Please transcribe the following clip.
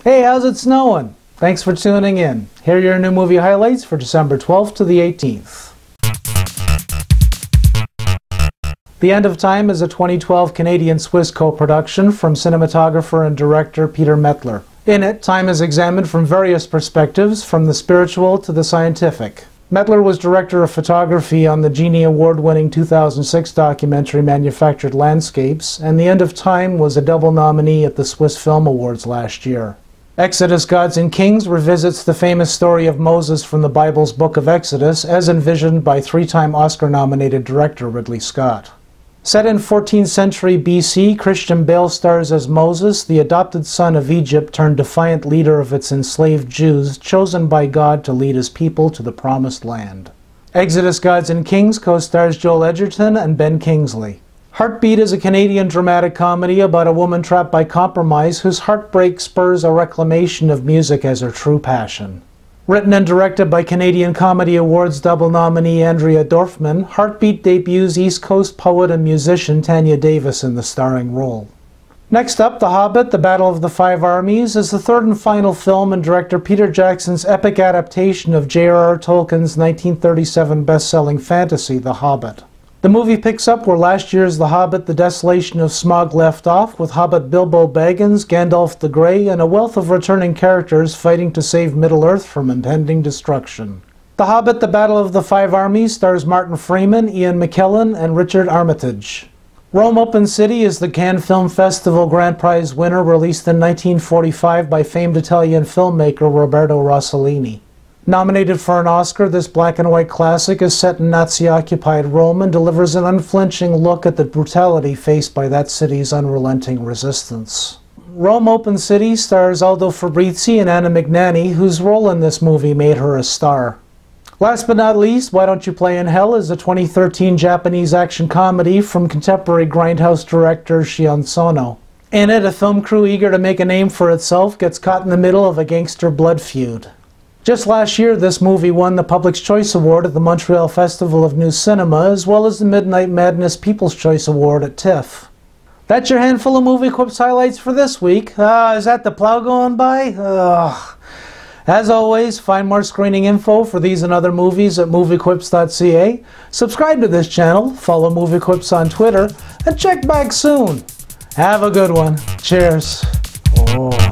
Hey, how's it snowing? Thanks for tuning in. Here are your new movie highlights for December 12th to the 18th. The End of Time is a 2012 Canadian-Swiss co-production from cinematographer and director Peter Mettler. In it, time is examined from various perspectives, from the spiritual to the scientific. Mettler was director of photography on the Genie Award-winning 2006 documentary Manufactured Landscapes, and The End of Time was a double nominee at the Swiss Film Awards last year. Exodus: Gods and Kings revisits the famous story of Moses from the Bible's Book of Exodus as envisioned by three-time Oscar-nominated director Ridley Scott. Set in 14th century BC, Christian Bale stars as Moses, the adopted son of Egypt turned defiant leader of its enslaved Jews, chosen by God to lead his people to the Promised Land. Exodus: Gods and Kings co-stars Joel Edgerton and Ben Kingsley. Heartbeat is a Canadian dramatic comedy about a woman trapped by compromise whose heartbreak spurs a reclamation of music as her true passion. Written and directed by Canadian Comedy Awards double nominee Andrea Dorfman, Heartbeat debuts East Coast poet and musician Tanya Davis in the starring role. Next up, The Hobbit: The Battle of the Five Armies is the third and final film in director Peter Jackson's epic adaptation of J.R.R. Tolkien's 1937 best-selling fantasy, The Hobbit. The movie picks up where last year's The Hobbit: The Desolation of Smaug left off, with Hobbit Bilbo Baggins, Gandalf the Grey, and a wealth of returning characters fighting to save Middle-earth from impending destruction. The Hobbit: The Battle of the Five Armies stars Martin Freeman, Ian McKellen, and Richard Armitage. Rome Open City is the Cannes Film Festival Grand Prize winner, released in 1945 by famed Italian filmmaker Roberto Rossellini. Nominated for an Oscar, this black-and-white classic is set in Nazi-occupied Rome and delivers an unflinching look at the brutality faced by that city's unrelenting resistance. Rome Open City stars Aldo Fabrizi and Anna Magnani, whose role in this movie made her a star. Last but not least, Why Don't You Play in Hell is a 2013 Japanese action comedy from contemporary grindhouse director Shion Sono. In it, a film crew eager to make a name for itself gets caught in the middle of a gangster blood feud. Just last year, this movie won the Public's Choice Award at the Montreal Festival of New Cinema, as well as the Midnight Madness People's Choice Award at TIFF. That's your handful of Movie Quips highlights for this week. Is that the plow going by? As always, find more screening info for these and other movies at moviequips.ca. Subscribe to this channel, follow Movie Quips on Twitter, and check back soon. Have a good one. Cheers. Oh.